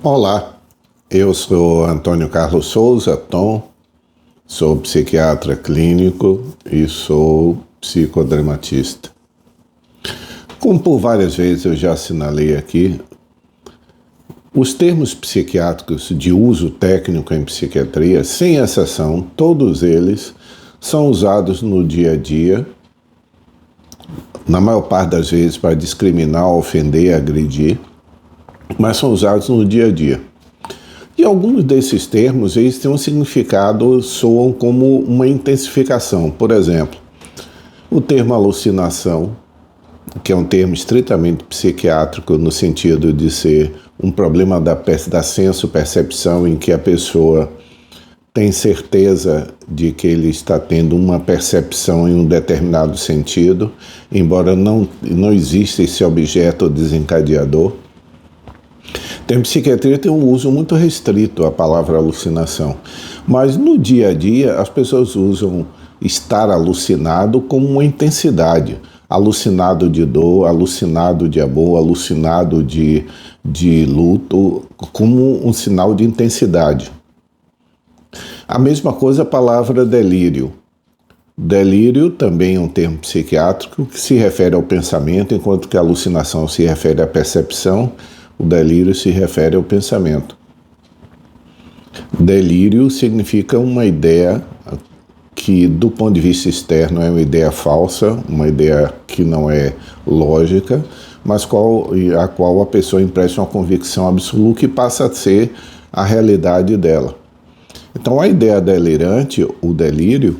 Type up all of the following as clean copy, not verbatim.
Olá, eu sou Antônio Carlos Souza, Tom, sou psiquiatra clínico e sou psicodramatista. Como por várias vezes eu já assinalei aqui, os termos psiquiátricos de uso técnico em psiquiatria, sem exceção, todos eles são usados no dia a dia, na maior parte das vezes para discriminar, ofender, agredir, mas são usados no dia a dia. E alguns desses termos, eles têm um significado, soam como uma intensificação. Por exemplo, o termo alucinação, que é um termo estritamente psiquiátrico no sentido de ser um problema da senso-percepção em que a pessoa tem certeza de que ele está tendo uma percepção em um determinado sentido, embora não exista esse objeto desencadeador. Em psiquiatria tem um uso muito restrito à palavra alucinação, mas no dia a dia as pessoas usam estar alucinado como uma intensidade, alucinado de dor, alucinado de amor, alucinado de luto, como um sinal de intensidade. A mesma coisa a palavra delírio. Delírio também é um termo psiquiátrico que se refere ao pensamento, enquanto que a alucinação se refere à percepção. O delírio se refere ao pensamento. Delírio significa uma ideia que, do ponto de vista externo, é uma ideia falsa, uma ideia que não é lógica, mas a qual a pessoa empresta uma convicção absoluta e passa a ser a realidade dela. Então, a ideia delirante, o delírio,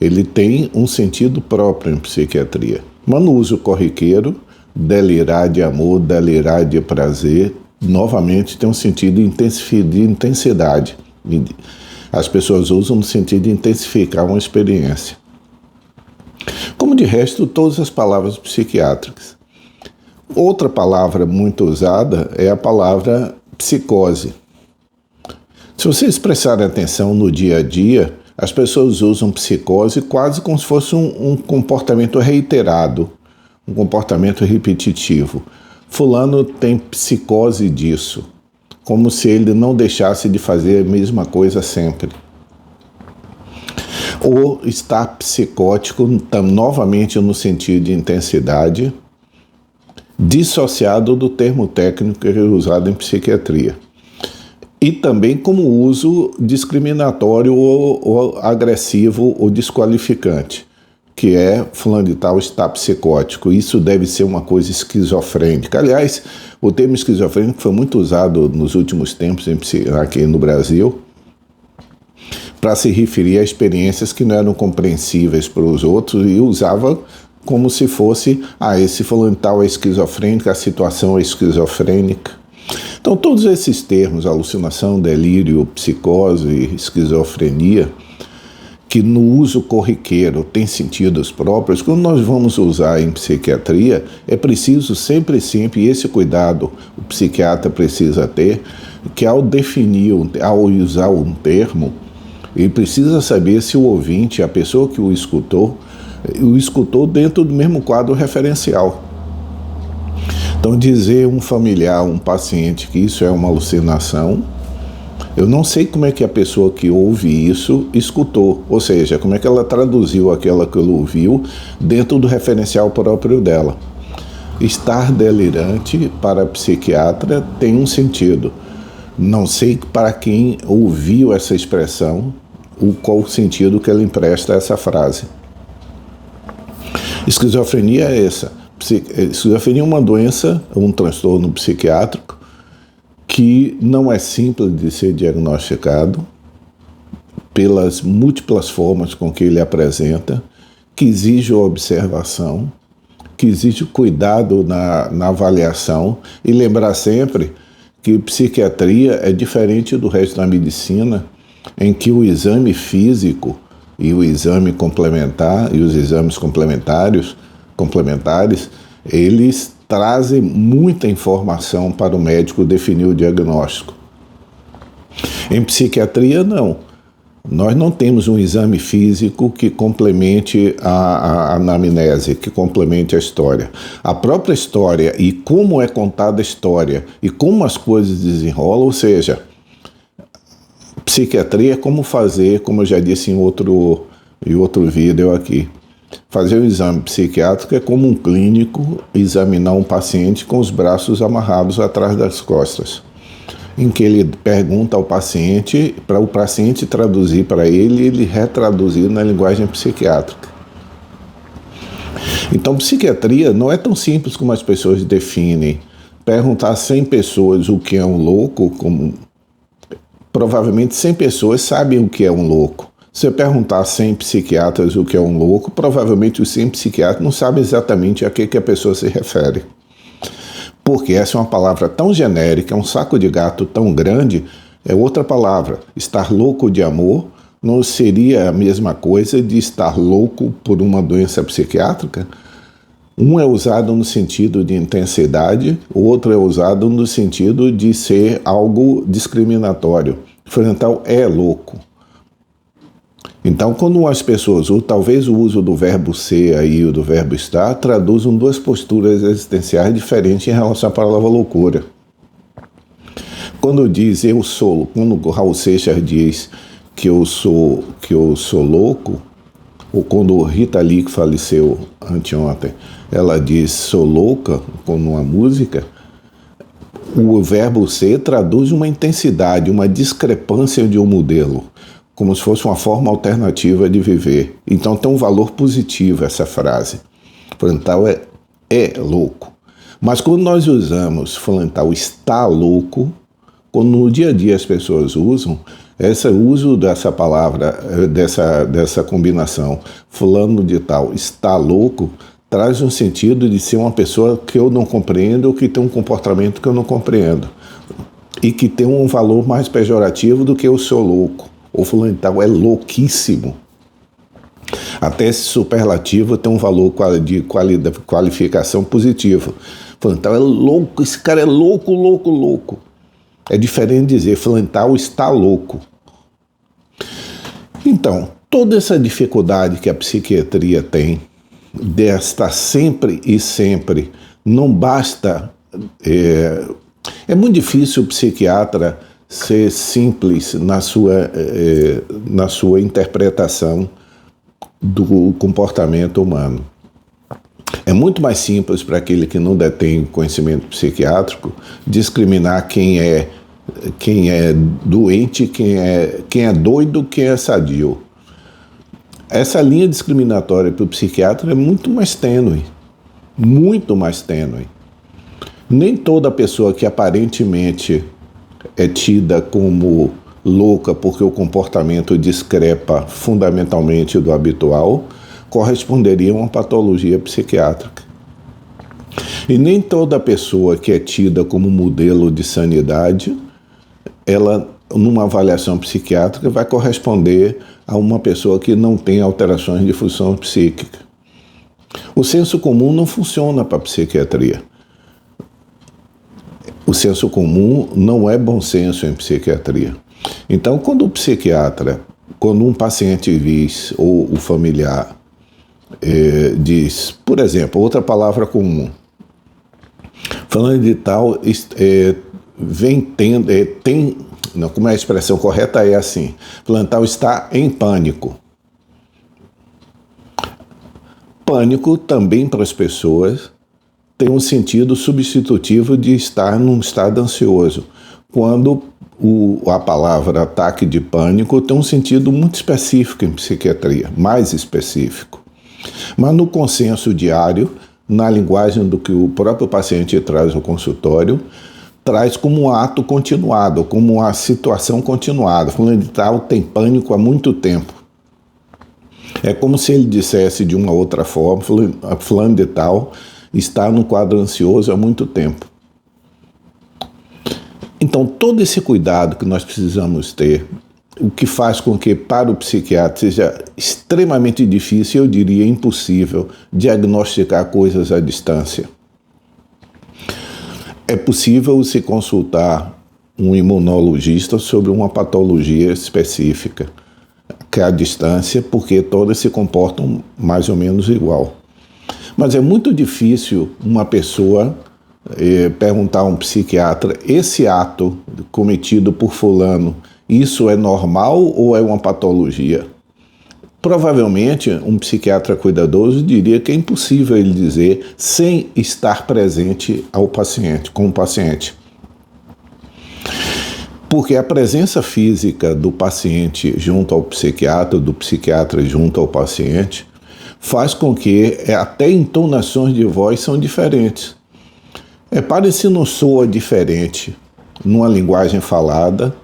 ele tem um sentido próprio em psiquiatria. Mas no uso corriqueiro, delirar de amor, delirar de prazer, novamente tem um sentido de intensidade. As pessoas usam no sentido de intensificar uma experiência. Como de resto, todas as palavras psiquiátricas. Outra palavra muito usada é a palavra psicose. Se vocês prestarem atenção no dia a dia, as pessoas usam psicose quase como se fosse um comportamento reiterado, um comportamento repetitivo. Fulano tem psicose disso, como se ele não deixasse de fazer a mesma coisa sempre. Ou está psicótico, novamente no sentido de intensidade, dissociado do termo técnico que é usado em psiquiatria. E também como uso discriminatório ou agressivo ou desqualificante, que é fulano de tal está psicótico. Isso deve ser uma coisa esquizofrênica. Aliás, o termo esquizofrênico foi muito usado nos últimos tempos aqui no Brasil para se referir a experiências que não eram compreensíveis para os outros e usava como se fosse esse fulano de tal é esquizofrênico, a situação é esquizofrênica. Então, todos esses termos, alucinação, delírio, psicose, esquizofrenia, que no uso corriqueiro tem sentidos próprios, quando nós vamos usar em psiquiatria, é preciso sempre, esse cuidado o psiquiatra precisa ter, que ao definir, ao usar um termo, ele precisa saber se o ouvinte, a pessoa que o escutou dentro do mesmo quadro referencial. Então, dizer um familiar, um paciente que isso é uma alucinação, eu não sei como é que a pessoa que ouve isso escutou, ou seja, como é que ela traduziu aquela que ela ouviu dentro do referencial próprio dela. Estar delirante para a psiquiatra tem um sentido. Não sei para quem ouviu essa expressão, qual o sentido que ela empresta a essa frase. Esquizofrenia é essa. Esquizofrenia é uma doença, um transtorno psiquiátrico que não é simples de ser diagnosticado pelas múltiplas formas com que ele apresenta, que exige observação, que exige cuidado na avaliação e lembrar sempre que psiquiatria é diferente do resto da medicina, em que o exame físico e o exame complementar e os exames complementares, eles trazem muita informação para o médico definir o diagnóstico. Em psiquiatria, não. Nós não temos um exame físico que complemente a anamnese, que complemente a história. A própria história e como é contada a história e como as coisas desenrolam, ou seja, psiquiatria é como fazer, como eu já disse em outro vídeo aqui, fazer um exame psiquiátrico é como um clínico examinar um paciente com os braços amarrados atrás das costas, em que ele pergunta ao paciente, para o paciente traduzir para ele, ele retraduzir na linguagem psiquiátrica. Então, psiquiatria não é tão simples como as pessoas definem. Perguntar a 100 pessoas o que é um louco, provavelmente 100 pessoas sabem o que é um louco. Se eu perguntar a 100 psiquiatras o que é um louco, provavelmente os 100 psiquiatras não sabem exatamente a que a pessoa se refere. Porque essa é uma palavra tão genérica, é um saco de gato tão grande, é outra palavra. Estar louco de amor não seria a mesma coisa de estar louco por uma doença psiquiátrica? Um é usado no sentido de intensidade, o outro é usado no sentido de ser algo discriminatório. Frontal é louco. Então, quando as pessoas, ou talvez o uso do verbo ser aí, ou do verbo estar, traduzem duas posturas existenciais diferentes em relação à palavra loucura. Quando diz eu sou, quando o Raul Seixas diz que eu sou louco, ou quando Rita Lee, que faleceu anteontem, ela diz sou louca, como uma música, o verbo ser traduz uma intensidade, uma discrepância de um modelo, como se fosse uma forma alternativa de viver. Então tem um valor positivo essa frase. Frontal é louco. Mas quando nós usamos frontal está louco, quando no dia a dia as pessoas usam, esse uso dessa palavra, dessa combinação, fulano de tal está louco, traz um sentido de ser uma pessoa que eu não compreendo ou que tem um comportamento que eu não compreendo. E que tem um valor mais pejorativo do que eu sou louco. O fulano de tal é louquíssimo. Até esse superlativo tem um valor de qualificação positivo. Fulano de tal é louco, esse cara é louco, louco, louco. É diferente de dizer fulano de tal está louco. Então, toda essa dificuldade que a psiquiatria tem, de estar sempre e sempre, não basta... É muito difícil o psiquiatra ser simples na sua interpretação do comportamento humano. É muito mais simples para aquele que não detém conhecimento psiquiátrico discriminar quem é doente, quem é doido, quem é sadio. Essa linha discriminatória para o psiquiatra é muito mais tênue. Muito mais tênue. Nem toda pessoa que aparentemente é tida como louca porque o comportamento discrepa fundamentalmente do habitual corresponderia a uma patologia psiquiátrica. E nem toda pessoa que é tida como modelo de sanidade, ela, numa avaliação psiquiátrica, vai corresponder a uma pessoa que não tem alterações de função psíquica. O senso comum não funciona para a psiquiatria. O senso comum não é bom senso em psiquiatria. Então, quando o psiquiatra, quando um paciente diz, ou o familiar diz, por exemplo, outra palavra comum, falando de tal, como é a expressão correta é assim, falando tal está em pânico. Pânico também para as pessoas tem um sentido substitutivo de estar num estado ansioso, quando a palavra ataque de pânico tem um sentido muito específico em psiquiatria, mais específico. Mas no consenso diário, na linguagem do que o próprio paciente traz no consultório, traz como um ato continuado, como uma situação continuada. Fulano de tal tem pânico há muito tempo. É como se ele dissesse de uma outra forma, fulano de tal está no quadro ansioso há muito tempo. Então, todo esse cuidado que nós precisamos ter, o que faz com que para o psiquiatra seja extremamente difícil, eu diria impossível, diagnosticar coisas à distância. É possível se consultar um imunologista sobre uma patologia específica, que a distância, porque todas se comportam mais ou menos igual. Mas é muito difícil uma pessoa perguntar a um psiquiatra: esse ato cometido por fulano, isso é normal ou é uma patologia? Provavelmente um psiquiatra cuidadoso diria que é impossível ele dizer sem estar presente com o paciente. Porque a presença física do paciente junto ao psiquiatra, do psiquiatra junto ao paciente, faz com que até entonações de voz são diferentes. Repare se não soa diferente numa linguagem falada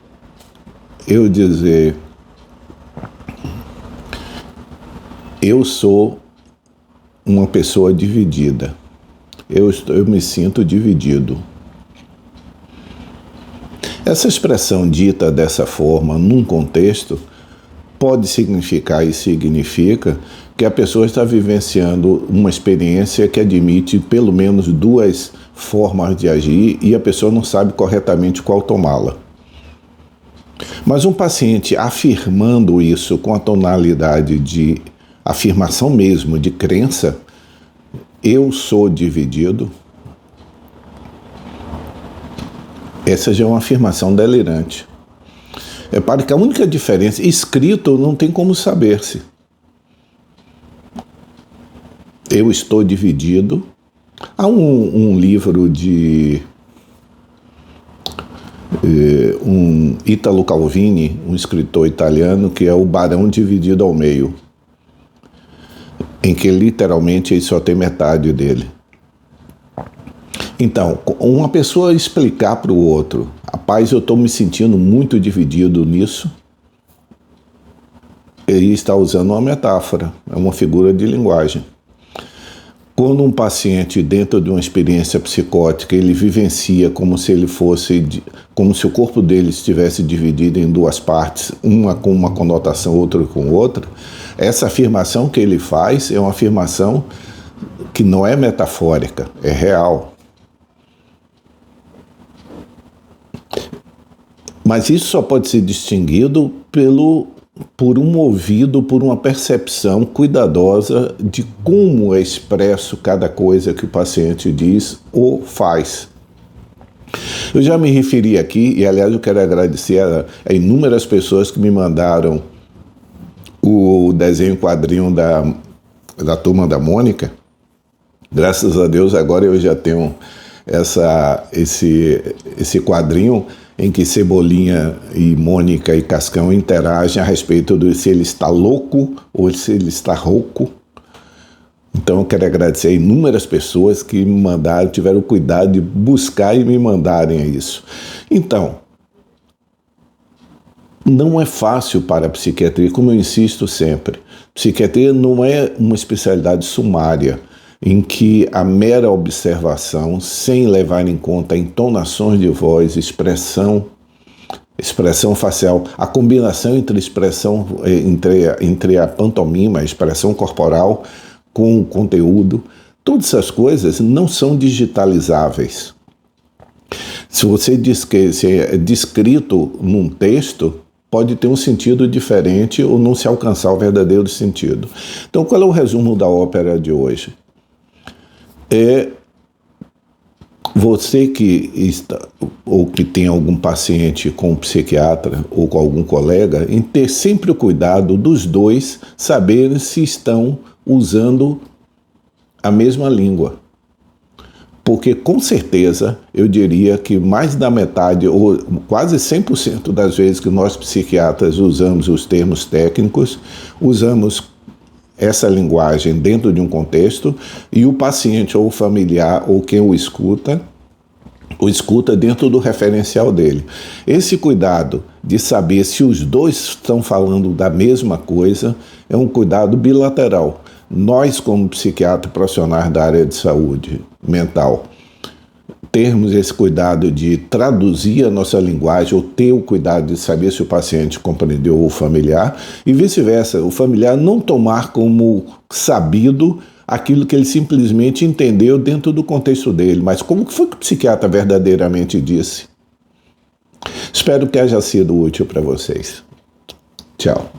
eu dizer: eu sou uma pessoa dividida, eu me sinto dividido. Essa expressão dita dessa forma, num contexto, pode significar e significa que a pessoa está vivenciando uma experiência que admite pelo menos duas formas de agir e a pessoa não sabe corretamente qual tomá-la. Mas um paciente afirmando isso com a tonalidade de afirmação mesmo, de crença: eu sou dividido, essa já é uma afirmação delirante. Repare que a única diferença, escrito não tem como saber-se. Eu estou dividido. Há um livro de um Italo Calvini, um escritor italiano, que é O Barão Dividido ao Meio, em que literalmente ele só tem metade dele. Então, uma pessoa explicar para o outro: rapaz, eu estou me sentindo muito dividido nisso, ele está usando uma metáfora, é uma figura de linguagem. Quando um paciente, dentro de uma experiência psicótica, ele vivencia como se o corpo dele estivesse dividido em duas partes, uma com uma conotação, outra com outra, essa afirmação que ele faz é uma afirmação que não é metafórica, é real. Mas isso só pode ser distinguido por um ouvido, por uma percepção cuidadosa de como é expresso cada coisa que o paciente diz ou faz. Eu já me referi aqui, e aliás eu quero agradecer a inúmeras pessoas que me mandaram o desenho quadrinho da Turma da Mônica. Graças a Deus agora eu já tenho esse quadrinho em que Cebolinha e Mônica e Cascão interagem a respeito de se ele está louco ou se ele está rouco. Então eu quero agradecer a inúmeras pessoas que me mandaram, tiveram o cuidado de buscar e me mandarem isso. Então, não é fácil para a psiquiatria, como eu insisto sempre. Psiquiatria não é uma especialidade sumária, em que a mera observação, sem levar em conta entonações de voz, expressão facial, a combinação entre a pantomima, a expressão corporal com o conteúdo, todas essas coisas não são digitalizáveis. Se você diz que é descrito num texto, pode ter um sentido diferente ou não se alcançar o verdadeiro sentido. Então, qual é o resumo da ópera de hoje? É você que está ou que tem algum paciente com um psiquiatra ou com algum colega, em ter sempre o cuidado dos dois saberem se estão usando a mesma língua. Porque com certeza eu diria que mais da metade ou quase 100% das vezes que nós psiquiatras usamos os termos técnicos, usamos essa linguagem dentro de um contexto e o paciente ou o familiar ou quem o escuta dentro do referencial dele. Esse cuidado de saber se os dois estão falando da mesma coisa é um cuidado bilateral. Nós, como psiquiatras profissionais da área de saúde mental, termos esse cuidado de traduzir a nossa linguagem ou ter o cuidado de saber se o paciente compreendeu o familiar e vice-versa, o familiar não tomar como sabido aquilo que ele simplesmente entendeu dentro do contexto dele, mas como foi que o psiquiatra verdadeiramente disse? Espero que haja sido útil para vocês. Tchau.